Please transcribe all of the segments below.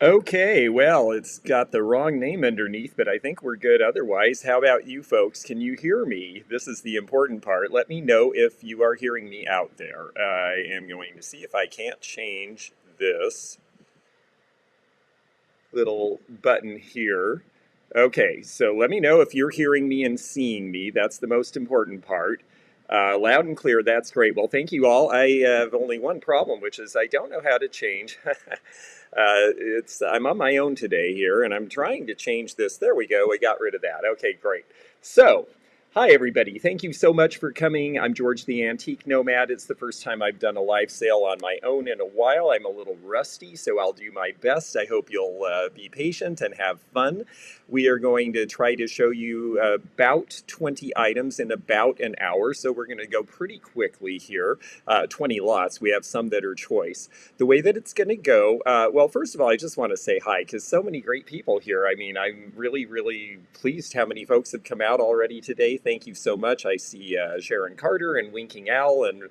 Okay, well, it's got the wrong name underneath, but I think we're good otherwise. How about you folks? Can you hear me? This is the important part. Let me know if you are hearing me out there. I am going to see if I can't change this little button here. Okay, so let me know if you're hearing me and seeing me. That's the most important part. Loud and clear, that's great. Well, thank you all. I have only one problem, which is I don't know how to change. I'm on my own today here, and I'm trying to change this. There we go. We got rid of that. Okay, great. So, hi everybody. Thank you so much for coming. I'm George the Antique Nomad. It's the first time I've done a live sale on my own in a while. I'm a little rusty, so I'll do my best. I hope you'll be patient and have fun. We are going to try to show you about 20 items in about an hour, so we're going to go pretty quickly here. 20 lots. We have some that are choice. The way that it's going to go, well, first of all, I just want to say hi because so many great people here. I mean, I'm really, really pleased how many folks have come out already today. Thank you so much. I see Sharon Carter and Winking Al and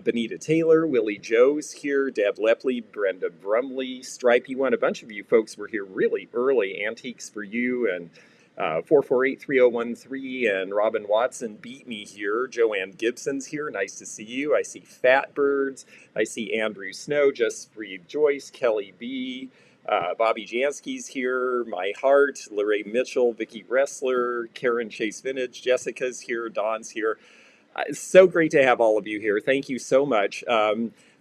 Benita Taylor, Willie Joe's here, Deb Lepley, Brenda Brumley, Stripey One. A bunch of you folks were here really early. Antiques for You and 448-3013 and Robin Watson beat me here. Joanne Gibson's here. Nice to see you. I see Fat Birds. I see Andrew Snow, Just Breathe Joyce, Kelly B. Bobby Jansky's here. My Heart, Lorraine Mitchell, Vicky Wrestler, Karen Chase Vintage, Jessica's here, Dawn's here. It's so great to have all of you here. Thank you so much.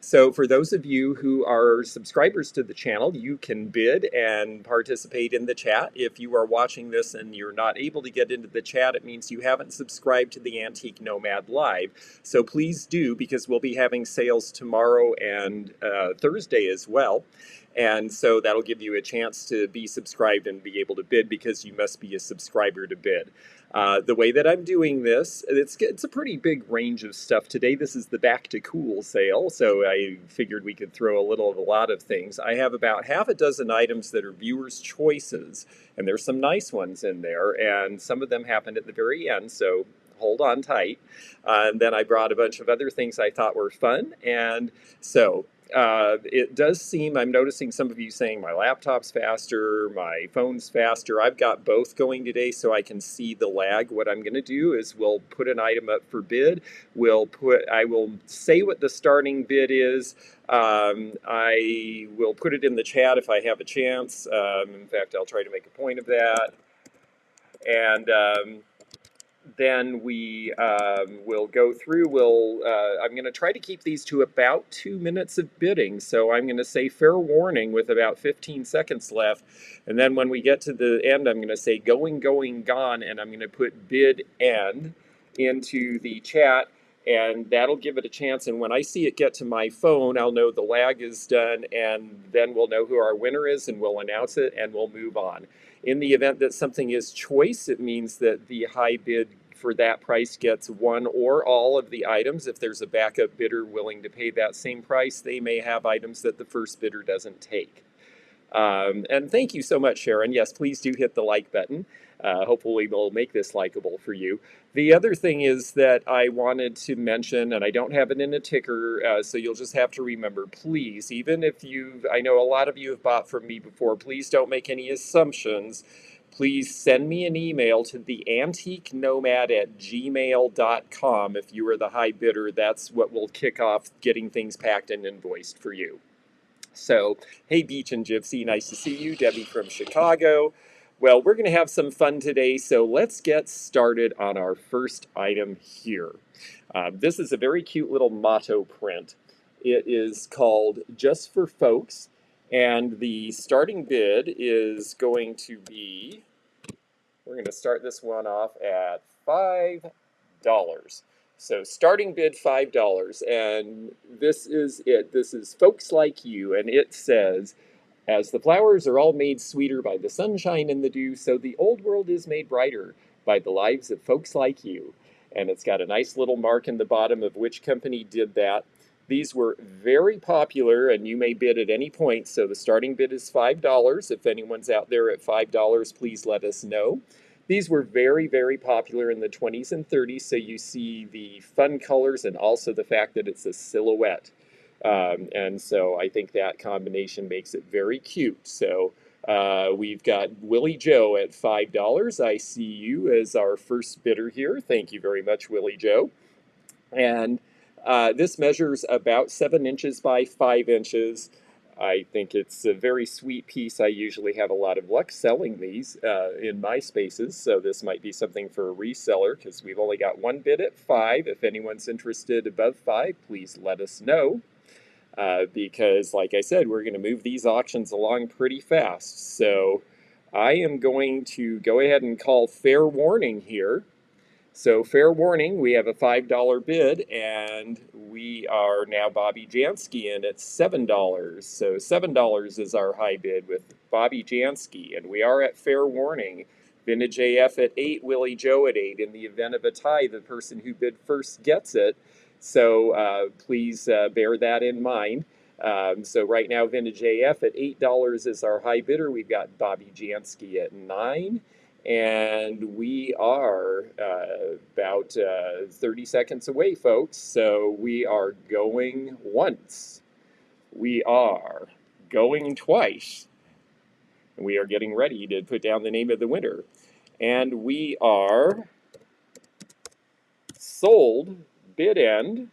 So for those of you who are subscribers to the channel, you can bid and participate in the chat. If you are watching this and you're not able to get into the chat, it means you haven't subscribed to the Antique Nomad Live. So please do, because we'll be having sales tomorrow and Thursday as well. And so that'll give you a chance to be subscribed and be able to bid, because you must be a subscriber to bid. The way that I'm doing this, it's a pretty big range of stuff today. This is the back to cool sale, so I figured we could throw a lot of things. I have about half a dozen items that are viewers' choices, and there's some nice ones in there, and some of them happened at the very end, so hold on tight. And then I brought a bunch of other things I thought were fun, and so it does seem, I'm noticing some of you saying my laptop's faster, my phone's faster. I've got both going today so I can see the lag. What I'm going to do is we'll put an item up for bid. I will say what the starting bid is. I will put it in the chat if I have a chance. In fact, I'll try to make a point of that. And then we will go through. I'm going to try to keep these to about 2 minutes of bidding. So I'm going to say fair warning with about 15 seconds left. And then when we get to the end, I'm going to say going, going, gone. And I'm going to put bid end into the chat. And that'll give it a chance. And when I see it get to my phone, I'll know the lag is done. And then we'll know who our winner is, and we'll announce it, and we'll move on. In the event that something is choice, it means that the high bid for that price gets one or all of the items. If there's a backup bidder willing to pay that same price, they may have items that the first bidder doesn't take. And thank you so much, Sharon. Yes, please do hit the like button. Hopefully we'll make this likable for you. The other thing is that I wanted to mention, and I don't have it in a ticker, so you'll just have to remember, please, even if I know a lot of you have bought from me before, please don't make any assumptions. Please send me an email to theantiquenomad@gmail.com. If you are the high bidder, that's what will kick off getting things packed and invoiced for you. So, hey Beach and Gypsy, nice to see you. Debbie from Chicago. Well, we're going to have some fun today, so let's get started on our first item here. This is a very cute little motto print. It is called Just for Folks, and the starting bid is going to be, we're going to start this one off at $5. So starting bid $5, and this is it. This is Folks Like You, and it says, as the flowers are all made sweeter by the sunshine and the dew, so the old world is made brighter by the lives of folks like you. And it's got a nice little mark in the bottom of which company did that. These were very popular, and you may bid at any point, so the starting bid is $5. If anyone's out there at $5, please let us know. These were very, very popular in the 20s and 30s, so you see the fun colors and also the fact that it's a silhouette. And so I think that combination makes it very cute. So we've got Willie Joe at $5. I see you as our first bidder here. Thank you very much, Willie Joe. And this measures about 7 inches by 5 inches. I think it's a very sweet piece. I usually have a lot of luck selling these in my spaces, so this might be something for a reseller because we've only got one bid at 5. If anyone's interested above 5, please let us know. Because, like I said, we're going to move these auctions along pretty fast. So I am going to go ahead and call fair warning here. So fair warning, we have a $5 bid, and we are now Bobby Jansky in at $7. So $7 is our high bid with Bobby Jansky, and we are at fair warning. Vintage AF at 8, Willie Joe at 8. In the event of a tie, the person who bid first gets it. So please bear that in mind. So right now, Vintage AF at $8 is our high bidder. We've got Bobby Jansky at 9. And we are about 30 seconds away, folks. So we are going once. We are going twice. And we are getting ready to put down the name of the winner. And we are sold, bid end.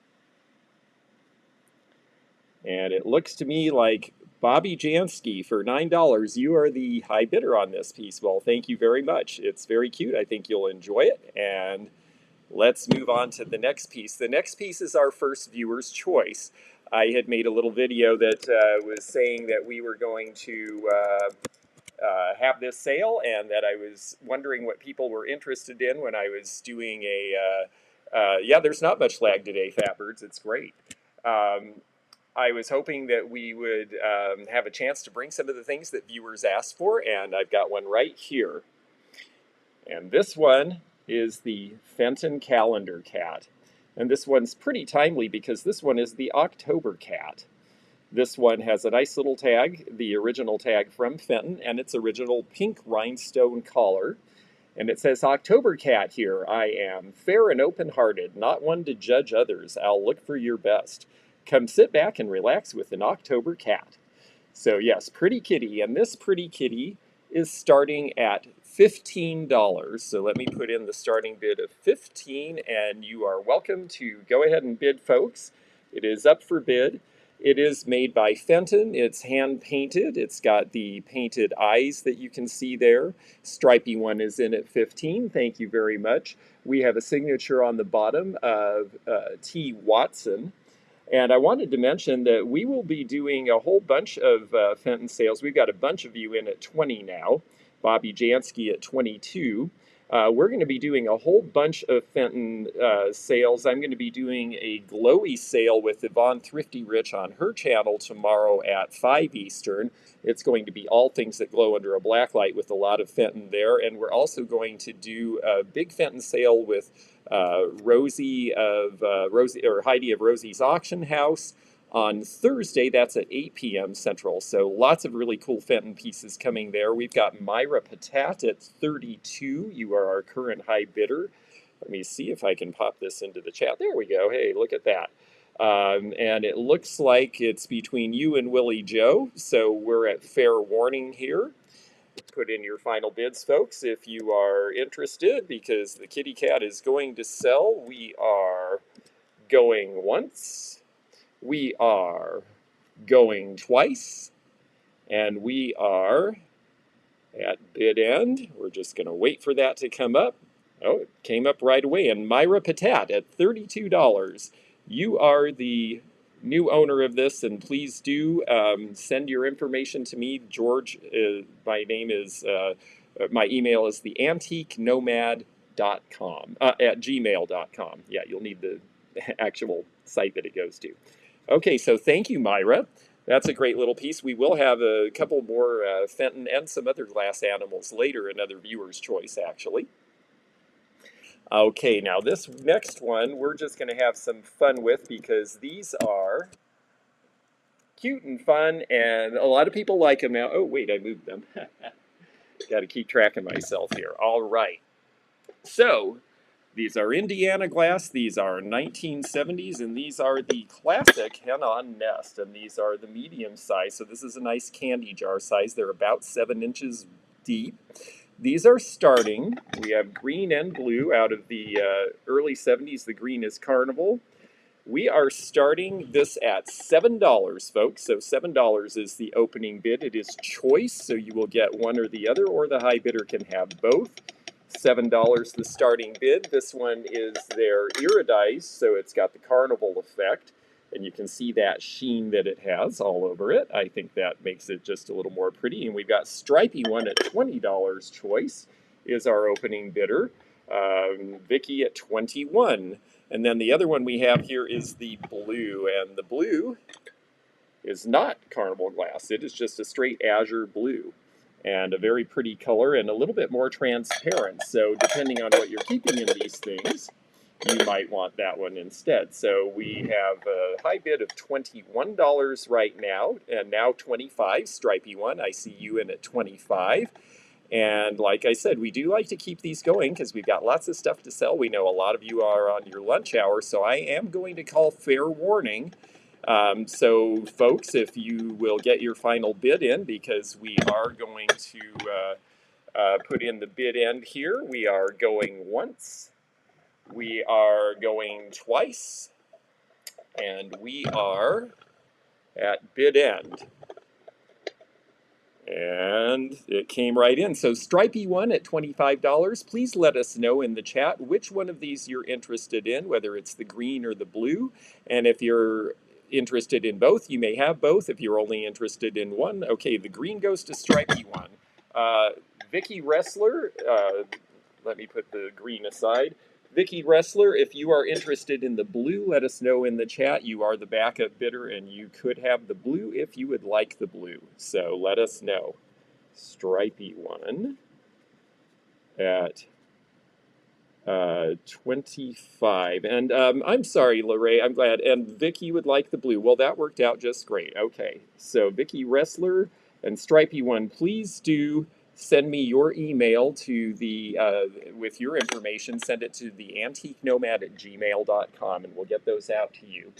And it looks to me like Bobby Jansky for $9. You are the high bidder on this piece. Well, thank you very much. It's very cute. I think you'll enjoy it. And let's move on to the next piece. The next piece is our first viewer's choice. I had made a little video that was saying that we were going to have this sale and that I was wondering what people were interested in when I was doing a, yeah, there's not much lag today, Fatbirds. It's great. I was hoping that we would have a chance to bring some of the things that viewers asked for, and I've got one right here. And this one is the Fenton Calendar Cat. And this one's pretty timely because this one is the October Cat. This one has a nice little tag, the original tag from Fenton, and its original pink rhinestone collar. And it says, October Cat here, I am, fair and open-hearted, not one to judge others. I'll look for your best. Come sit back and relax with an October Cat. So yes, pretty kitty, and this pretty kitty is starting at $15. So let me put in the starting bid of $15, and you are welcome to go ahead and bid, folks. It is up for bid. It is made by Fenton. It's hand painted. It's got the painted eyes that you can see there. Stripey one is in at 15. Thank you very much. We have a signature on the bottom of T. Watson. And I wanted to mention that we will be doing a whole bunch of Fenton sales. We've got a bunch of you in at 20 now. Bobby Jansky at 22. We're going to be doing a whole bunch of Fenton sales. I'm going to be doing a glowy sale with Yvonne Thrifty Rich on her channel tomorrow at 5 Eastern. It's going to be all things that glow under a black light with a lot of Fenton there. And we're also going to do a big Fenton sale with Heidi of Rosie's Auction House on Thursday. That's at 8 p.m. Central. So lots of really cool Fenton pieces coming there. We've got Myra Patat at 32. You are our current high bidder. Let me see if I can pop this into the chat. There we go. Hey, look at that. And it looks like it's between you and Willie Joe. So we're at fair warning here. Put in your final bids, folks, if you are interested, because the kitty cat is going to sell. We are going once. We are going twice. And we are at bid end. We're just going to wait for that to come up. Oh, it came up right away. And Myra Patat at $32. You are the new owner of this, and please do send your information to me. George, my name is, my email is theantiquenomad.com, at gmail.com. Yeah, you'll need the actual site that it goes to. Okay, so thank you, Myra. That's a great little piece. We will have a couple more Fenton and some other glass animals later, another viewer's choice, actually. Okay, now this next one we're just going to have some fun with because these are cute and fun, and a lot of people like them now. Oh, wait, I moved them. Got to keep track of myself here. All right. So, These are Indiana glass, these are 1970s, and these are the classic hen-on nest, and these are the medium size. So this is a nice candy jar size. They're about 7 inches deep. These are starting. We have green and blue out of the early 70s. The green is Carnival. We are starting this at $7, folks. So $7 is the opening bid. It is choice, so you will get one or the other, or the high bidder can have both. $7 the starting bid. This one is their iridized, so it's got the carnival effect, and you can see that sheen that it has all over it. I think that makes it just a little more pretty. And we've got stripy one at $20 choice is our opening bidder. Vicky at 21. And then the other one we have here is the blue, and the blue is not carnival glass. It is just a straight azure blue, and a very pretty color and a little bit more transparent. So depending on what you're keeping in these things, you might want that one instead. So we have a high bid of $21 right now, and now 25, stripy one. I see you in at 25. And like I said, we do like to keep these going because we've got lots of stuff to sell. We know a lot of you are on your lunch hour, so I am going to call fair warning. So folks, if you will get your final bid in, because we are going to put in the bid end here. We are going once, we are going twice, and we are at bid end. And it came right in. So stripy one at $25. Please let us know in the chat which one of these you're interested in, whether it's the green or the blue. And if you're interested in both, you may have both. If you're only interested in one, okay, the green goes to stripy one. Vicky Resseller, let me put the green aside. Vicky Resseller, if you are interested in the blue, let us know in the chat. You are the backup bidder, and you could have the blue if you would like the blue. So let us know. Stripy one at 25. And I'm sorry, Lorraine, I'm glad. And Vicky would like the blue. Well, that worked out just great. Okay, so Vicky Resseller and Stripy one, please do send me your email to the with your information. Send it to the antiquenomad@gmail.com, and we'll get those out to you.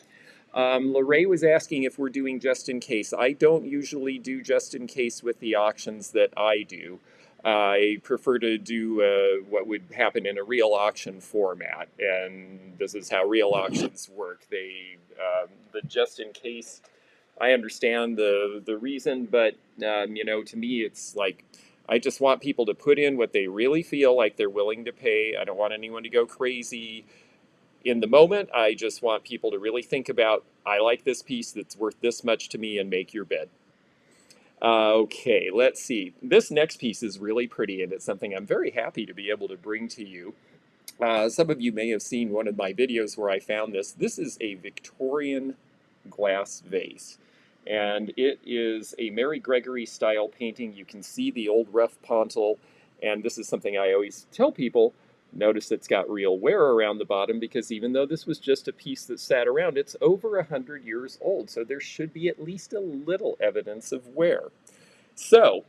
Lorraine was asking if we're doing just in case. I don't usually do just in case with the auctions that I do. I prefer to do what would happen in a real auction format, and this is how real auctions work. They the just in case. I understand the reason, but you know, to me, it's like, I just want people to put in what they really feel like they're willing to pay. I don't want anyone to go crazy in the moment. I just want people to really think about, I like this piece that's worth this much to me, and make your bid. Okay, let's see. This next piece is really pretty, and it's something I'm very happy to be able to bring to you. Some of you may have seen one of my videos where I found this. This is a Victorian glass vase, and it is a Mary Gregory style painting. You can see the old rough pontil, and this is something I always tell people. Notice it's got real wear around the bottom, because even though this was just a piece that sat around, it's over 100 years old, so there should be at least a little evidence of wear. So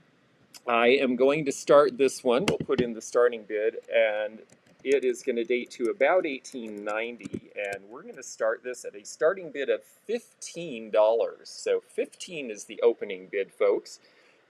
I am going to start this one. We'll put in the starting bid, and it is going to date to about 1890, and we're going to start this at a starting bid of $15. So 15 is the opening bid, folks.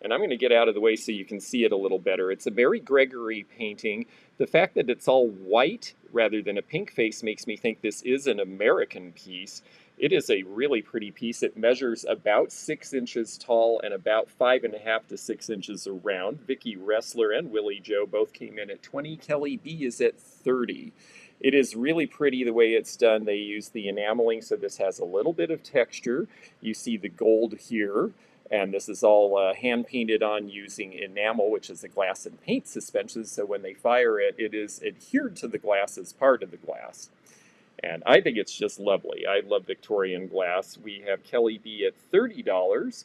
And I'm going to get out of the way so you can see it a little better. It's a Mary Gregory painting. The fact that it's all white rather than a pink face makes me think this is an American piece. It is a really pretty piece. It measures about 6 inches tall and about 5.5 to 6 inches around. Vicky Resseller and Willie Joe both came in at 20. Kelly B is at 30. It is really pretty the way it's done. They use the enameling, so this has a little bit of texture. You see the gold here, and this is all hand painted on using enamel, which is a glass and paint suspension, so when they fire it, it is adhered to the glass as part of the glass. And I think it's just lovely. I love Victorian glass. We have Kelly B at $30.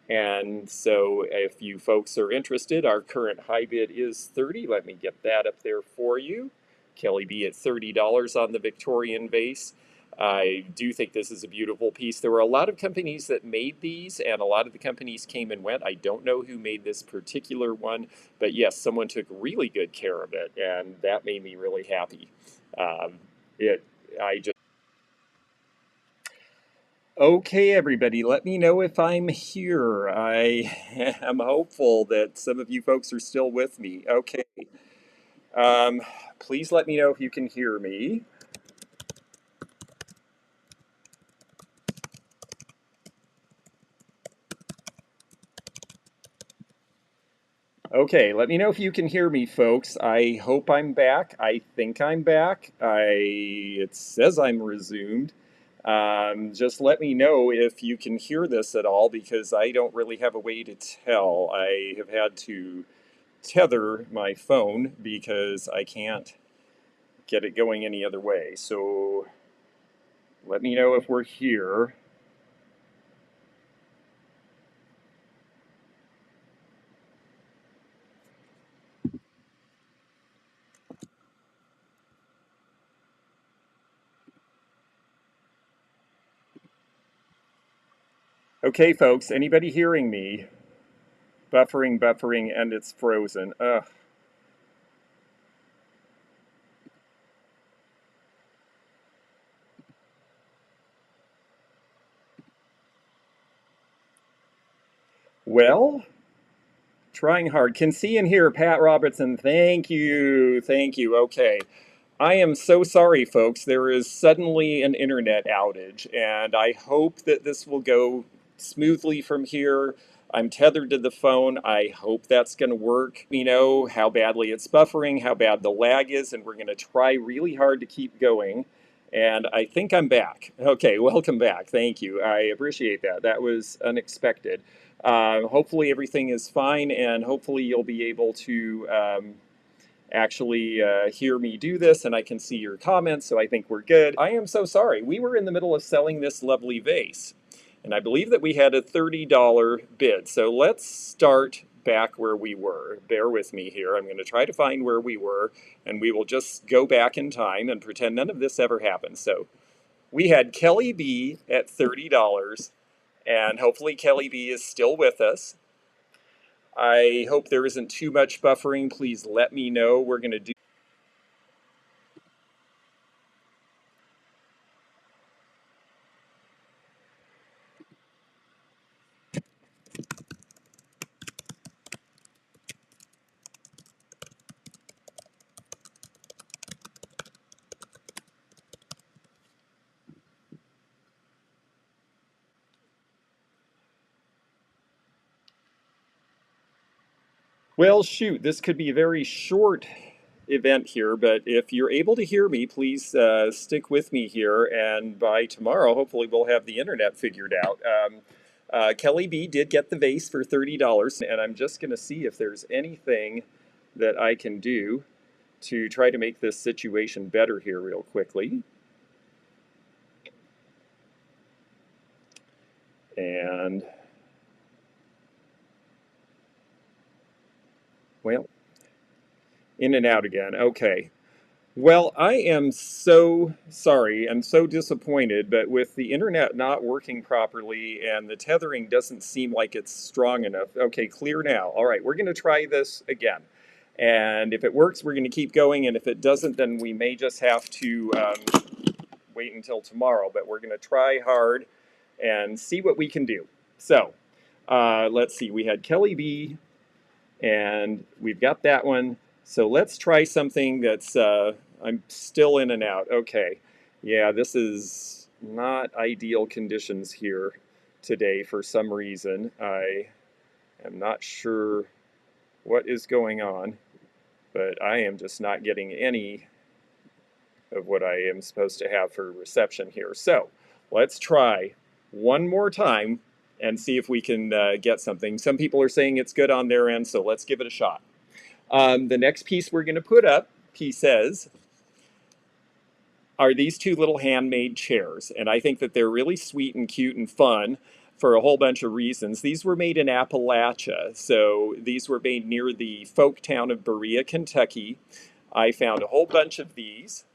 And so if you folks are interested, our current high bid is $30. Let me get that up there for you. Kelly B at $30 on the Victorian vase. I do think this is a beautiful piece. There were a lot of companies that made these, and a lot of the companies came and went. I don't know who made this particular one, but yes, someone took really good care of it, and that made me really happy. Um, it, I just Okay, everybody, let me know if I'm here. I am hopeful that some of you folks are still with me. Okay. Um, Please let me know if you can hear me. Okay, let me know if you can hear me, folks. I hope I'm back. I think I'm back. It says I'm resumed. Just let me know if you can hear this at all because I don't really have a way to tell. I have had to tether my phone because I can't get it going any other way. So let me know if we're here. Okay, folks, anybody hearing me? Buffering, buffering, and it's frozen. Ugh. Well, trying hard. Can see and hear Pat Robertson. Thank you. Thank you. Okay. I am so sorry, folks. There is suddenly an internet outage, and I hope that this will go smoothly from here. I'm tethered to the phone. I hope that's going to work. We know how badly it's buffering, how bad the lag is, and we're going to try really hard to keep going. And I think I'm back. Okay, welcome back. Thank you. I appreciate that. That was unexpected. Hopefully everything is fine, and hopefully you'll be able to actually hear me do this, and I can see your comments, so I think we're good. I am so sorry. We were in the middle of selling this lovely vase, and I believe that we had a $30 bid. So let's start back where we were. Bear with me here. I'm going to try to find where we were, and we will just go back in time and pretend none of this ever happened. So we had Kelly B at $30, and hopefully Kelly B is still with us. I hope there isn't too much buffering. Please let me know. We're going to do. Well, shoot, this could be a very short event here, but if you're able to hear me, please stick with me here, and by tomorrow, hopefully, we'll have the internet figured out. Kelly B did get the vase for $30, and I'm just going to see if there's anything that I can do to try to make this situation better here real quickly. And, well, in and out again. Okay. Well, I am so sorry and so disappointed, but with the internet not working properly and the tethering doesn't seem like it's strong enough. Okay, clear now. All right, we're going to try this again. And if it works, we're going to keep going. And if it doesn't, then we may just have to wait until tomorrow. But we're going to try hard and see what we can do. So let's see. We had Kelly B, and we've got that one. So let's try something that's, I'm still in and out. Okay, yeah, this is not ideal conditions here today for some reason. I am not sure what is going on, but I am just not getting any of what I am supposed to have for reception here. So let's try one more time and see if we can get something. Some people are saying it's good on their end, so let's give it a shot. The next piece we're going to put up, he says, are these two little handmade chairs. And I think that they're really sweet and cute and fun for a whole bunch of reasons. These were made in Appalachia. So these were made near the folk town of Berea, Kentucky. I found a whole bunch of these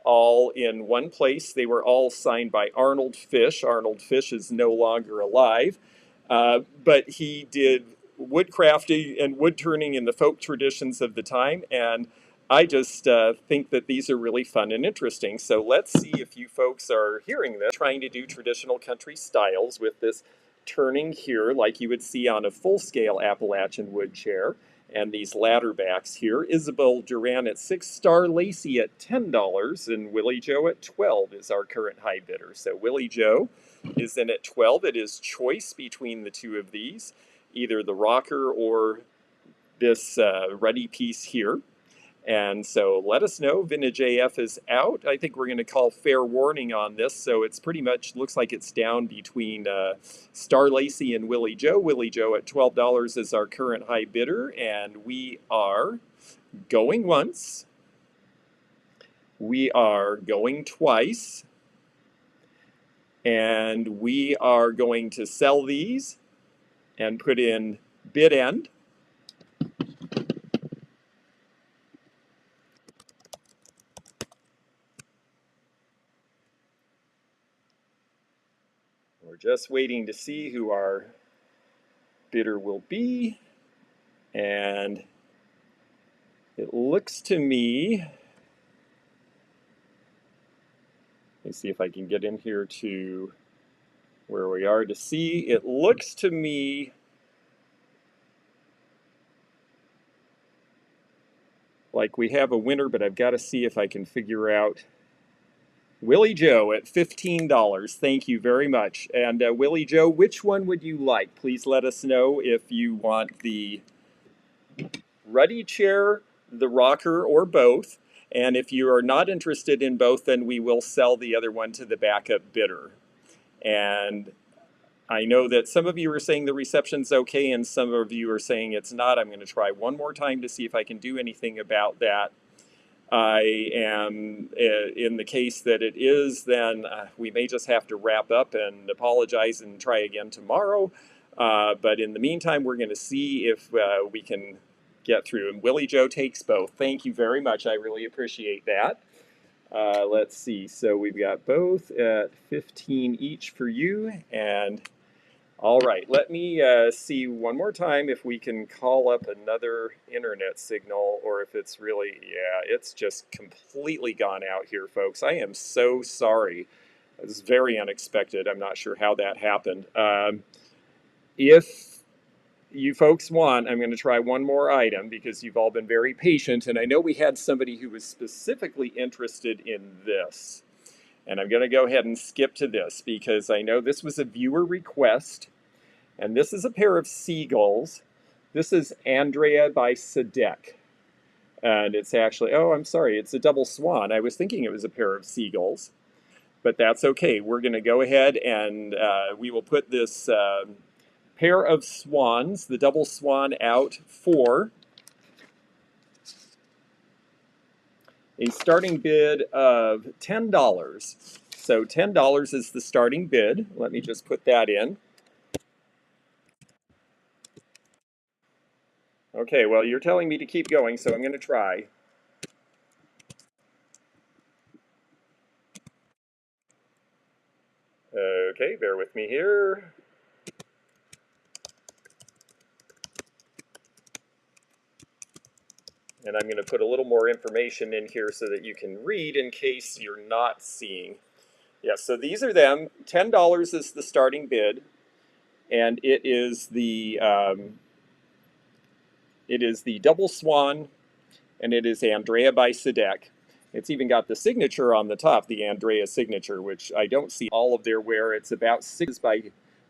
all in one place. They were all signed by Arnold Fish. Arnold Fish is no longer alive, but he did woodcrafting and wood turning in the folk traditions of the time, and I just think that these are really fun and interesting. So let's see if you folks are hearing this. Trying to do traditional country styles with this turning here like you would see on a full-scale Appalachian wood chair. And these ladder backs here. Isabel Duran at $6, Star Lacey at $10, and Willie Joe at $12 is our current high bidder. So Willie Joe is in at $12. It is choice between the two of these, either the rocker or this ready piece here. And so let us know. Vintage AF is out. I think we're going to call fair warning on this. So it's pretty much looks like it's down between Star Lacey and Willie Joe. Willie Joe at $12 is our current high bidder. And we are going once. We are going twice. And we are going to sell these and put in bid end. We're just waiting to see who our bidder will be, and it looks to me, let me see if I can get in here to where we are to see. It looks to me like we have a winner, but I've got to see if I can figure out. Willie Joe at $15. Thank you very much. And Willie Joe, which one would you like? Please let us know if you want the ruddy chair, the rocker, or both. And if you are not interested in both, then we will sell the other one to the backup bidder. And I know that some of you are saying the reception's okay, and some of you are saying it's not. I'm going to try one more time to see if I can do anything about that. I am, in the case that it is, then we may just have to wrap up and apologize and try again tomorrow. But in the meantime, we're going to see if we can get through. And Willie Joe takes both. Thank you very much. I really appreciate that. Let's see. So we've got both at 15 each for you. And all right, let me see one more time if we can call up another internet signal, or if it's really, yeah, it's just completely gone out here, folks. I am so sorry. It was very unexpected. I'm not sure how that happened. If you folks want, I'm going to try one more item because you've all been very patient, and I know we had somebody who was specifically interested in this. And I'm going to go ahead and skip to this because I know this was a viewer request. And this is a pair of Seagulls. This is Andrea by Sadek. And it's actually, oh, I'm sorry, it's a double swan. I was thinking it was a pair of Seagulls. But that's okay. We're going to go ahead and we will put this pair of swans, the double swan, out for a starting bid of $10. So $10 is the starting bid. Let me just put that in. Okay, well, you're telling me to keep going, so I'm going to try. Okay, bear with me here. And I'm going to put a little more information in here so that you can read in case you're not seeing. Yeah, so these are them. $10 is the starting bid, and it is the double swan, and it is Andrea by Sadek. It's even got the signature on the top, the Andrea signature, which I don't see all of their wear. It's about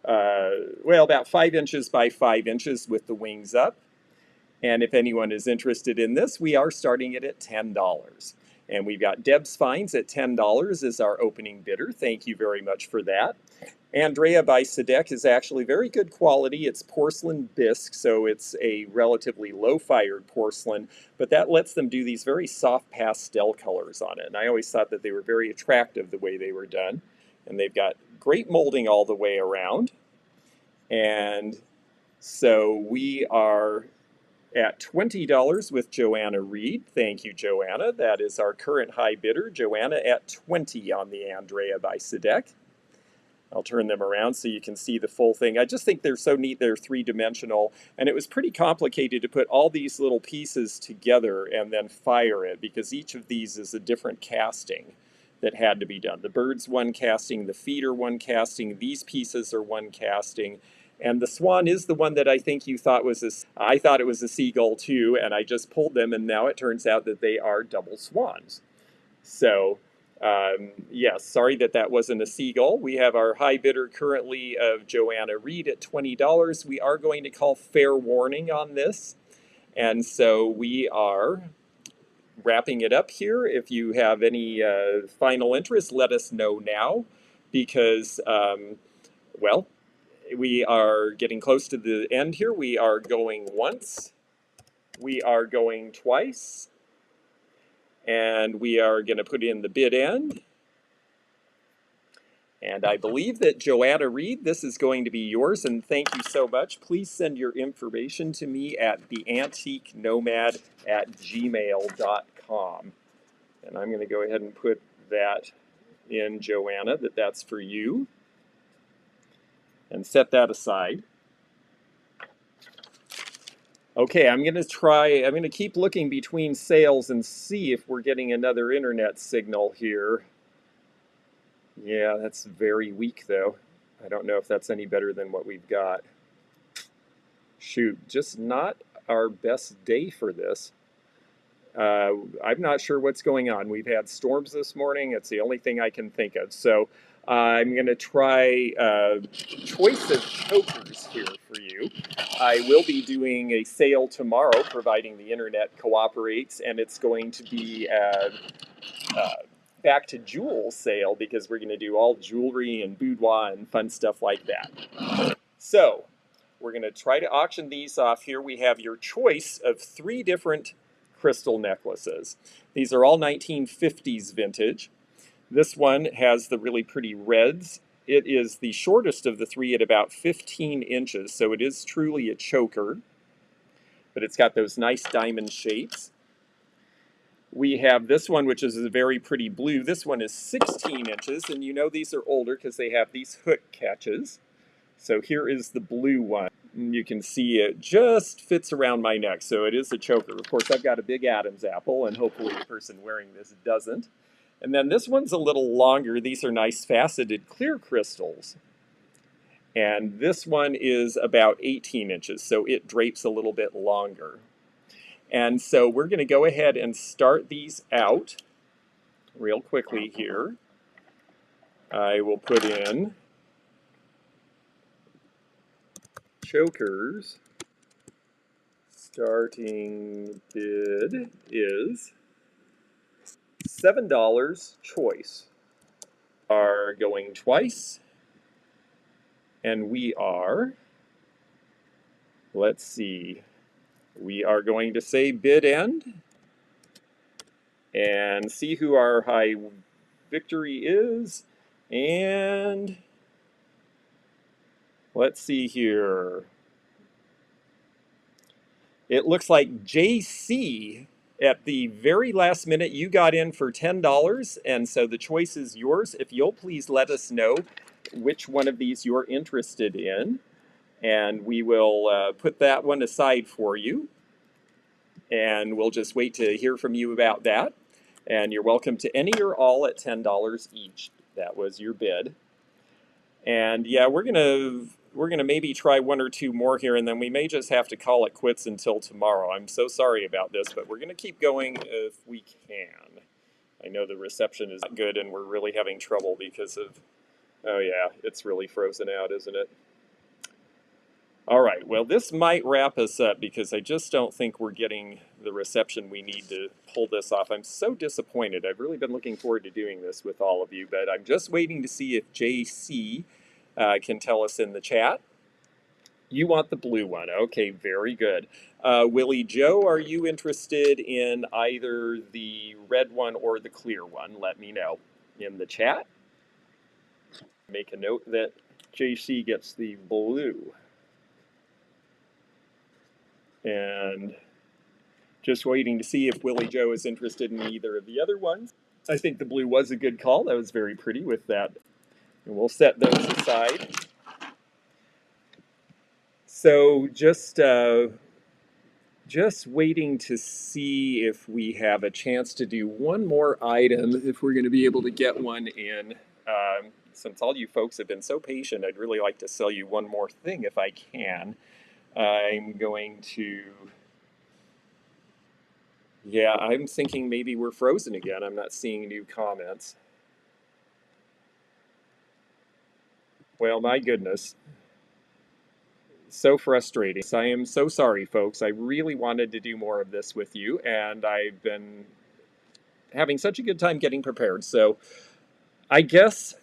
about 5 inches by 5 inches with the wings up. And if anyone is interested in this, we are starting it at $10. And we've got Deb's Finds at $10 is our opening bidder. Thank you very much for that. Andrea by Sadek is actually very good quality. It's porcelain bisque, so it's a relatively low-fired porcelain, but that lets them do these very soft pastel colors on it. And I always thought that they were very attractive the way they were done. And they've got great molding all the way around. And so we are at $20 with Joanna Reed. Thank you, Joanna. That is our current high bidder. Joanna at $20 on the Andrea by Sadek. I'll turn them around so you can see the full thing. I just think they're so neat. They're three-dimensional, and it was pretty complicated to put all these little pieces together and then fire it, because each of these is a different casting that had to be done. The bird's one casting, the feet are one casting, these pieces are one casting, and the swan is the one that I think you thought was I thought it was a seagull too, and I just pulled them, and now it turns out that they are double swans. So, yes, sorry that that wasn't a seagull. We have our high bidder currently of Joanna Reed at $20. We are going to call fair warning on this. And so we are wrapping it up here. If you have any final interest, let us know now, because, well, we are getting close to the end here. We are going once. We are going twice. And we are going to put in the bid end. And I believe that Joanna Reed, this is going to be yours, and thank you so much. Please send your information to me at theantiquenomad@gmail.com. And I'm going to go ahead and put that in, Joanna, that's for you, and set that aside. Okay, I'm going to keep looking between sales and see if we're getting another internet signal here. Yeah, that's very weak though. I don't know if that's any better than what we've got. Shoot, just not our best day for this. I'm not sure what's going on. We've had storms this morning. It's the only thing I can think of. So I'm going to try choice of chokers here for you. I will be doing a sale tomorrow, providing the internet cooperates, and it's going to be back to jewel sale, because we're going to do all jewelry and boudoir and fun stuff like that. So we're going to try to auction these off here. We have your choice of 3 different crystal necklaces. These are all 1950s vintage. This one has the really pretty reds. It is the shortest of the 3 at about 15 inches, so it is truly a choker, but it's got those nice diamond shapes. We have this one, which is a very pretty blue. This one is 16 inches, and you know these are older because they have these hook catches. So here is the blue one. You can see it just fits around my neck, so it is a choker. Of course, I've got a big Adam's apple, and hopefully the person wearing this doesn't. And then this one's a little longer. These are nice faceted clear crystals. And this one is about 18 inches, so it drapes a little bit longer. And so we're going to go ahead and start these out real quickly here. I will put in chokers. Starting bid is $7 choice. Are going twice. And we are, let's see, we are going to say bid end and see who our high victory is. And let's see here. It looks like JC, at the very last minute, you got in for $10, and so the choice is yours. If you'll please let us know which one of these you're interested in, and we will put that one aside for you, and we'll just wait to hear from you about that. And you're welcome to any or all at $10 each. That was your bid. And yeah, we're gonna maybe try 1 or 2 more here, and then we may just have to call it quits until tomorrow. I'm so sorry about this, but we're gonna keep going if we can. I know the reception is not good, and we're really having trouble because of, oh yeah, it's really frozen out, isn't it? All right, well, this might wrap us up because I just don't think we're getting the reception we need to pull this off. I'm so disappointed. I've really been looking forward to doing this with all of you, but I'm just waiting to see if JC can tell us in the chat. You want the blue one. Okay, very good. Willie Joe, are you interested in either the red one or the clear one? Let me know in the chat. Make a note that JC gets the blue. And just waiting to see if Willie Joe is interested in either of the other ones. I think the blue was a good call. That was very pretty with that And we'll set those aside. So just waiting to see if we have a chance to do one more item, if we're going to be able to get one in. Since all you folks have been so patient, I'd really like to sell you one more thing if I can. I'm going to, yeah, I'm thinking maybe we're frozen again. I'm not seeing new comments. Well, my goodness. So frustrating. I am so sorry, folks. I really wanted to do more of this with you, and I've been having such a good time getting prepared. So I guess,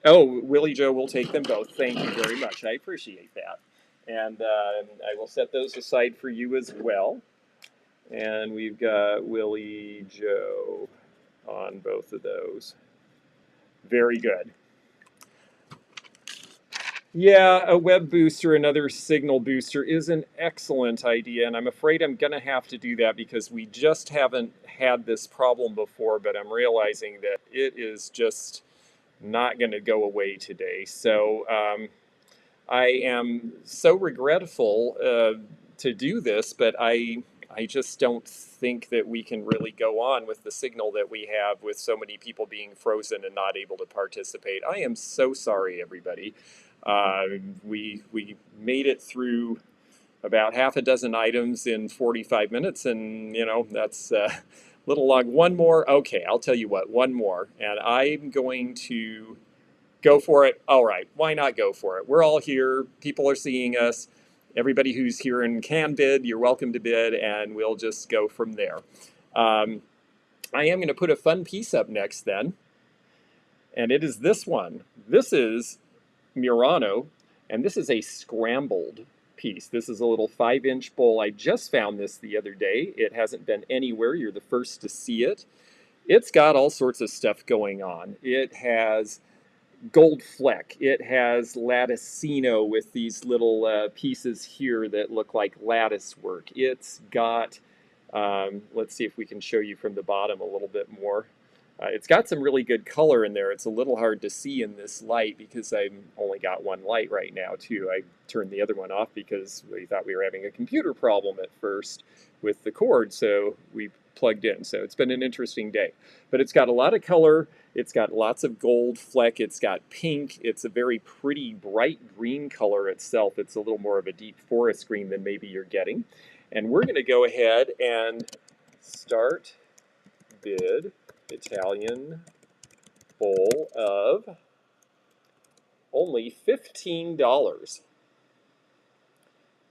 oh, Willie Joe will take them both. Thank you very much. I appreciate that. And I will set those aside for you as well. And we've got Willie Joe on both of those. Very good. Yeah, a web booster, another signal booster is an excellent idea, and I'm afraid I'm going to have to do that because we just haven't had this problem before, but I'm realizing that it is just not going to go away today. So I am so regretful to do this, but I just don't think that we can really go on with the signal that we have with so many people being frozen and not able to participate. I am so sorry, everybody. We made it through about half a dozen items in 45 minutes, and you know that's a little long. One more, okay, I'll tell you what, one more, and I'm going to go for it. All right, why not go for it? We're all here. People are seeing us. Everybody who's here and can bid, you're welcome to bid, and we'll just go from there. I am going to put a fun piece up next then, and it is this one. This is Murano, and this is a scrambled piece. This is a little 5-inch bowl. I just found this the other day. It hasn't been anywhere. You're the first to see it. It's got all sorts of stuff going on. It has gold fleck. It has latticino with these little pieces here that look like lattice work. It's got, let's see if we can show you from the bottom a little bit more. It's got some really good color in there. It's a little hard to see in this light because I've only got one light right now too. I turned the other one off because we thought we were having a computer problem at first with the cord, so we plugged in. So it's been an interesting day. But it's got a lot of color. It's got lots of gold fleck. It's got pink. It's a very pretty bright green color itself. It's a little more of a deep forest green than maybe you're getting. And we're going to go ahead and start bid Italian bowl of only $15.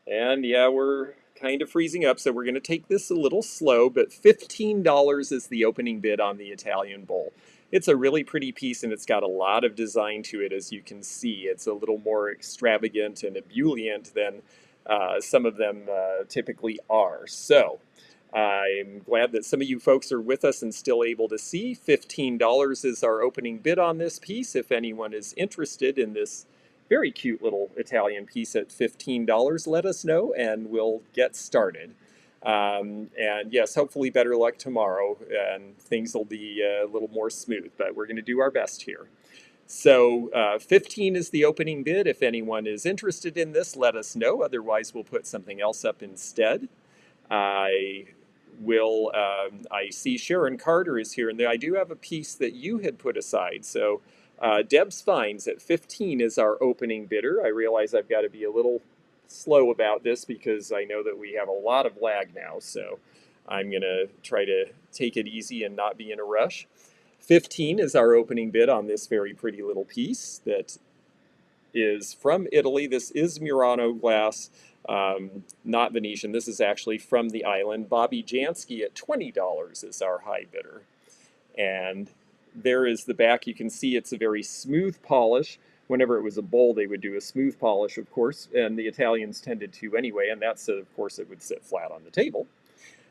And yeah, we're kind of freezing up, so we're going to take this a little slow, but $15 is the opening bid on the Italian bowl. It's a really pretty piece, and it's got a lot of design to it, as you can see. It's a little more extravagant and ebullient than some of them typically are. So I'm glad that some of you folks are with us and still able to see. $15 is our opening bid on this piece. If anyone is interested in this very cute little Italian piece at $15, let us know and we'll get started. And yes, hopefully better luck tomorrow and things will be a little more smooth, but we're going to do our best here. So 15 is the opening bid. If anyone is interested in this, let us know. Otherwise, we'll put something else up instead. I see Sharon Carter is here, and I do have a piece that you had put aside. So Deb's Finds at 15 is our opening bidder. I realize I've got to be a little slow about this because I know that we have a lot of lag now. So I'm going to try to take it easy and not be in a rush. 15 is our opening bid on this very pretty little piece that is from Italy. This is Murano glass, not Venetian. This is actually from the island. Bobby Jansky at $20 is our high bidder. And there is the back. You can see it's a very smooth polish. Whenever it was a bowl, they would do a smooth polish, of course, and the Italians tended to anyway, and that's, of course, it would sit flat on the table.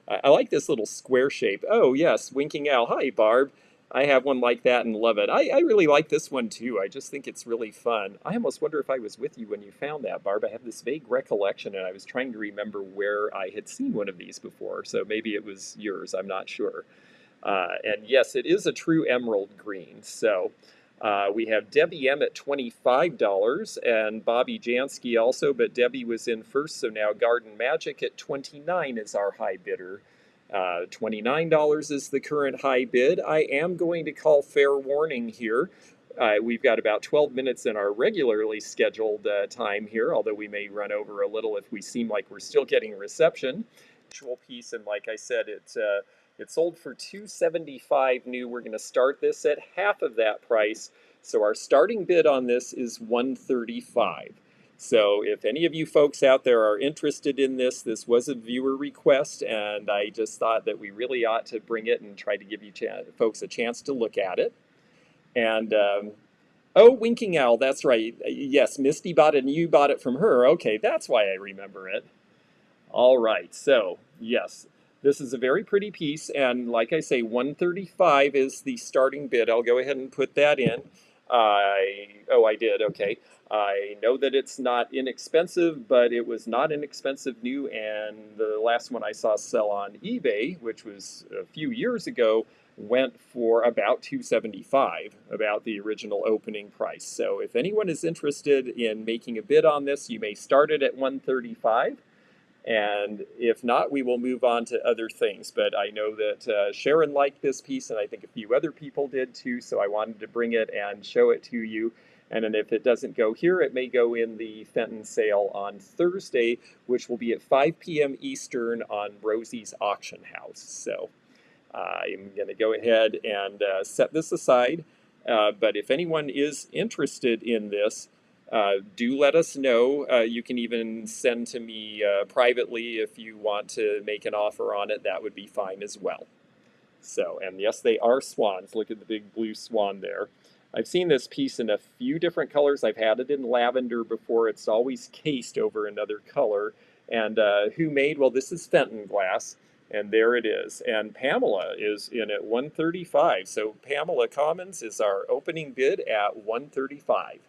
I like this little square shape. Oh, yes, Winking Owl. Hi, Barb. I have one like that and love it. I really like this one too. I just think it's really fun. I almost wonder if I was with you when you found that, Barb. I have this vague recollection and I was trying to remember where I had seen one of these before. So maybe it was yours. I'm not sure. And yes, it is a true emerald green. So We have Debbie M at $25 and Bobby Jansky also, but Debbie was in first, so now Garden Magic at $29 is our high bidder. $29 is the current high bid. I am going to call fair warning here. We've got about 12 minutes in our regularly scheduled time here, although we may run over a little if we seem like we're still getting reception. Actual piece, and like I said, it sold for $275 new. We're going to start this at half of that price. So our starting bid on this is $135. So if any of you folks out there are interested in this, this was a viewer request, and I just thought that we really ought to bring it and try to give you folks a chance to look at it. And oh, Winking Owl, that's right. Yes, Misty bought it and you bought it from her. Okay, that's why I remember it. All right, so yes, this is a very pretty piece, and like I say, $135 is the starting bid. I'll go ahead and put that in. Oh, I did, okay. I know that it's not inexpensive, but it was not inexpensive new, and the last one I saw sell on eBay, which was a few years ago, went for about $275, about the original opening price. So if anyone is interested in making a bid on this, you may start it at $135. And if not, we will move on to other things. But I know that Sharon liked this piece, and I think a few other people did too, so I wanted to bring it and show it to you. And then if it doesn't go here, it may go in the Fenton sale on Thursday, which will be at 5 p.m. Eastern on Rosie's Auction House. So I'm going to go ahead and set this aside. But if anyone is interested in this, do let us know. You can even send to me privately if you want to make an offer on it. That would be fine as well. So, and yes, they are swans. Look at the big blue swan there. I've seen this piece in a few different colors. I've had it in lavender before. It's always cased over another color. And who made? Well, this is Fenton Glass. And there it is. And Pamela is in at $135. So Pamela Commons is our opening bid at $135.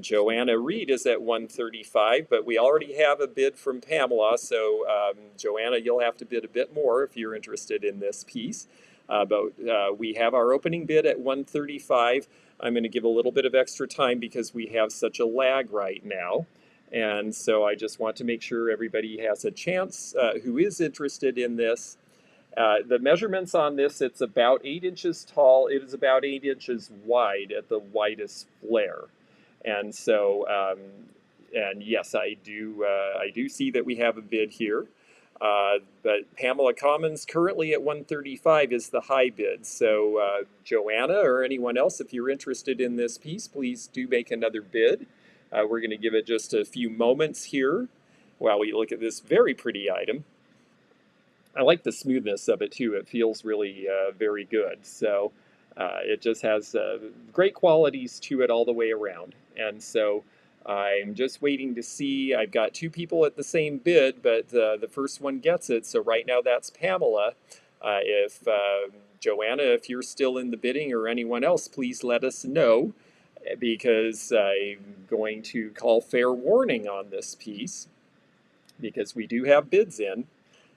Joanna Reed is at $135, but we already have a bid from Pamela, so Joanna, you'll have to bid a bit more if you're interested in this piece. But we have our opening bid at $135. I'm going to give a little bit of extra time because we have such a lag right now. And so I just want to make sure everybody has a chance who is interested in this. The measurements on this, it's about 8 inches tall. It is about 8 inches wide at the widest flare. And so, and yes, I do see that we have a bid here. But Pamela Commons currently at $135 is the high bid. So Joanna or anyone else, if you're interested in this piece, please do make another bid. We're going to give it just a few moments here while we look at this very pretty item. I like the smoothness of it too. It feels really very good. So it just has great qualities to it all the way around. And so I'm just waiting to see. I've got 2 people at the same bid, but the first one gets it. So right now that's Pamela. If Joanna, if you're still in the bidding or anyone else, please let us know because I'm going to call fair warning on this piece because we do have bids in.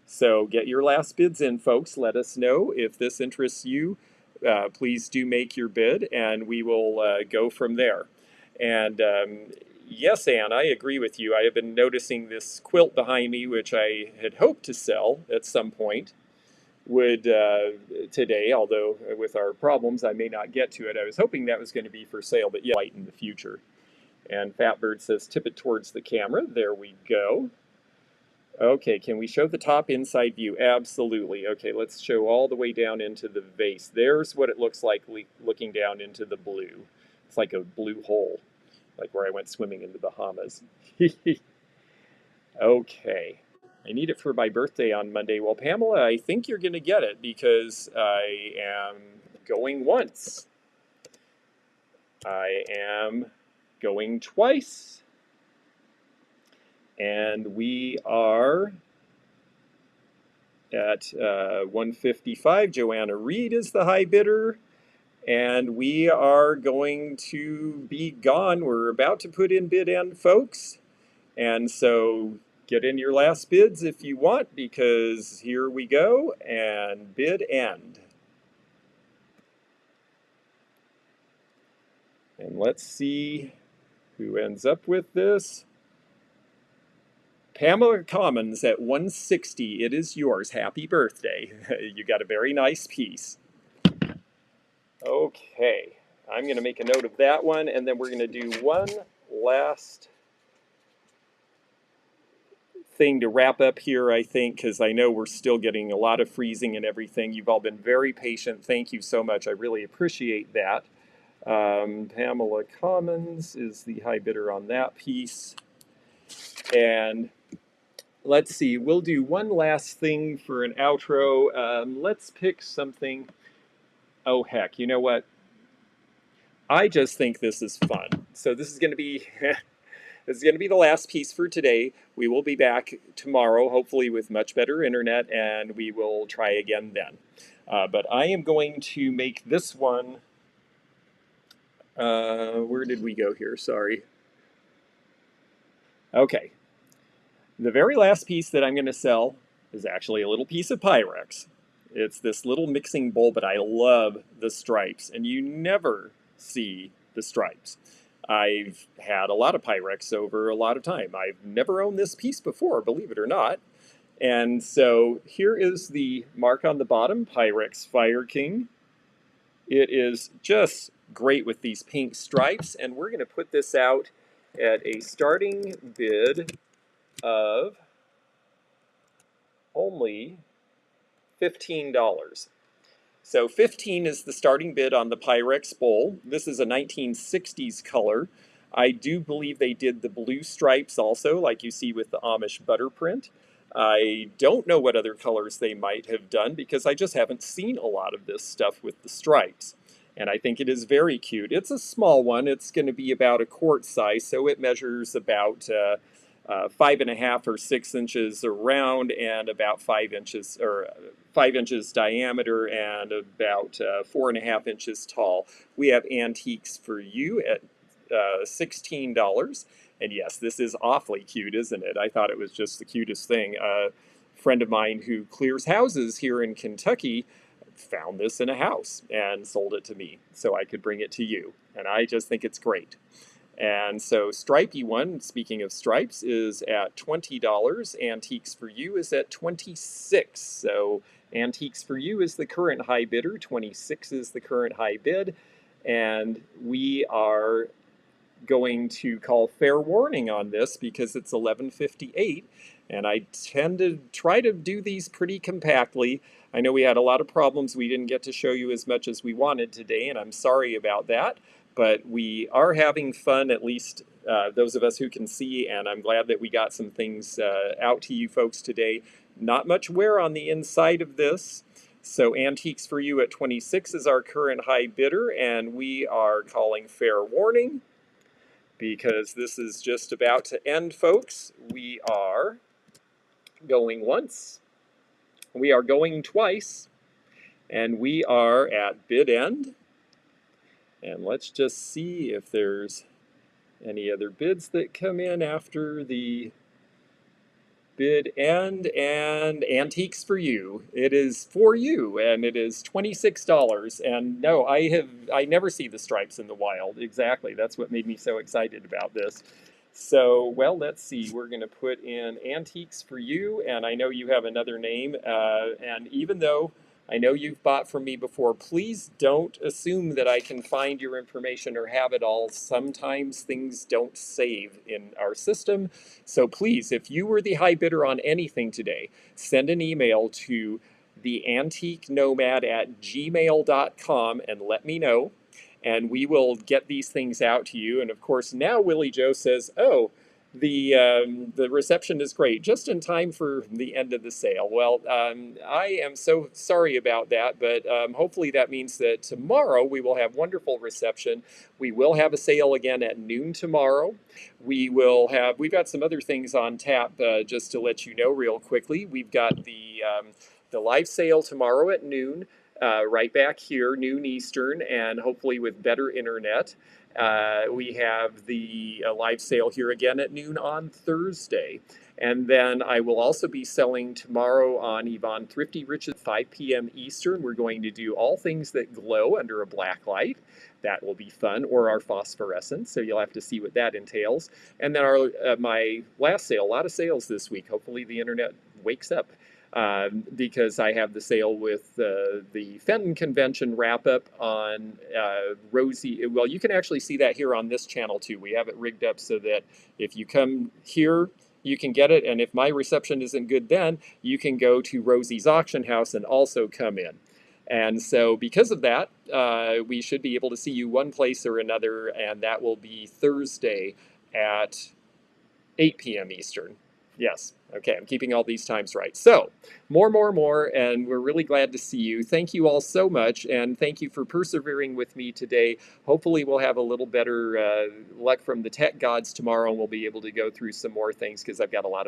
So get your last bids in, folks. Let us know if this interests you. Please do make your bid, and we will go from there. And yes, Anne, I agree with you. I have been noticing this quilt behind me, which I had hoped to sell at some point, would today, although with our problems, I may not get to it. I was hoping that was going to be for sale, but yeah, in the future. And Fatbird says, tip it towards the camera. There we go. Okay, can we show the top inside view? Absolutely. Okay, let's show all the way down into the vase. There's what it looks like looking down into the blue. It's like a blue hole, like where I went swimming in the Bahamas. Okay, I need it for my birthday on Monday. Well, Pamela, I think you're going to get it because I am going once. I am going twice. And we are at 155. Joanna Reed is the high bidder. And we are going to be gone. We're about to put in bid end, folks. And so get in your last bids if you want, because here we go, and bid end. And let's see who ends up with this. Pamela Commons at 160. It is yours. Happy birthday. You got a very nice piece. Okay, I'm going to make a note of that one, and then we're going to do one last thing to wrap up here, I think, because I know we're still getting a lot of freezing and everything. You've all been very patient. Thank you so much. I really appreciate that. Pamela Commons is the high bidder on that piece. And let's see, we'll do one last thing for an outro. Let's pick something. Oh, heck, you know what? I just think this is fun. So this is going to be this is going to be the last piece for today. We will be back tomorrow, hopefully with much better internet, and we will try again then. But I am going to make this one. Where did we go here? Sorry. Okay. The very last piece that I'm going to sell is actually a little piece of Pyrex. It's this little mixing bowl, but I love the stripes, and you never see the stripes. I've had a lot of Pyrex over a lot of time. I've never owned this piece before, believe it or not. And so here is the mark on the bottom, Pyrex Fire King. It is just great with these pink stripes, and we're going to put this out at a starting bid of only $15. So 15 is the starting bid on the Pyrex Bowl. This is a 1960s color. I do believe they did the blue stripes also, like you see with the Amish butter print. I don't know what other colors they might have done because I just haven't seen a lot of this stuff with the stripes. And I think it is very cute. It's a small one. It's going to be about a quart size, so it measures about 5.5 or 6 inches around and about 5 inches or 5 inches diameter and about 4.5 inches tall. We have antiques for you at $16. And yes, this is awfully cute, isn't it? I thought it was just the cutest thing. A friend of mine who clears houses here in Kentucky found this in a house and sold it to me so I could bring it to you. And I just think it's great. And so stripey one, speaking of stripes, is at $20. Antiques for You is at $26. So Antiques for You is the current high bidder. $26 is the current high bid. And we are going to call fair warning on this because it's 11:58. And I tend to try to do these pretty compactly. I know we had a lot of problems. We didn't get to show you as much as we wanted today, and I'm sorry about that. But we are having fun, at least those of us who can see, and I'm glad that we got some things out to you folks today. Not much wear on the inside of this. So Antiques for You at 26 is our current high bidder, and we are calling fair warning because this is just about to end, folks. We are going once, we are going twice, and we are at bid end. And let's just see if there's any other bids that come in after the bid end. And Antiques for You. It is for you, and it is $26. And no, I never see the stripes in the wild. Exactly. That's what made me so excited about this. So, well, let's see. We're going to put in Antiques for You, and I know you have another name. And even though I know you've bought from me before, please don't assume that I can find your information or have it all. Sometimes things don't save in our system. So please, if you were the high bidder on anything today, send an email to theantiquenomad@gmail.com and let me know. And we will get these things out to you. And of course, now Willie Joe says, oh, the reception is great, just in time for the end of the sale. Well, I am so sorry about that, but hopefully that means that tomorrow we will have wonderful reception. We will have a sale again at noon tomorrow. We've got some other things on tap, just to let you know real quickly. We've got the live sale tomorrow at noon. Right back here, noon Eastern, and hopefully with better internet. We have the live sale here again at noon on Thursday. And then I will also be selling tomorrow on Yvonne Thrifty Riches, 5 p.m. Eastern. We're going to do all things that glow under a black light. That will be fun, or our phosphorescence. So you'll have to see what that entails. And then my last sale, a lot of sales this week. Hopefully the internet wakes up. Because I have the sale with the Fenton Convention wrap-up on Rosie. Well, you can actually see that here on this channel too. We have it rigged up so that if you come here, you can get it, and if my reception isn't good then, you can go to Rosie's auction house and also come in. And so because of that, we should be able to see you one place or another, and that will be Thursday at 8 p.m. Eastern. Yes, okay, I'm keeping all these times right. So, more, and we're really glad to see you. Thank you all so much, and thank you for persevering with me today. Hopefully we'll have a little better luck from the tech gods tomorrow, and we'll be able to go through some more things, because I've got a lot of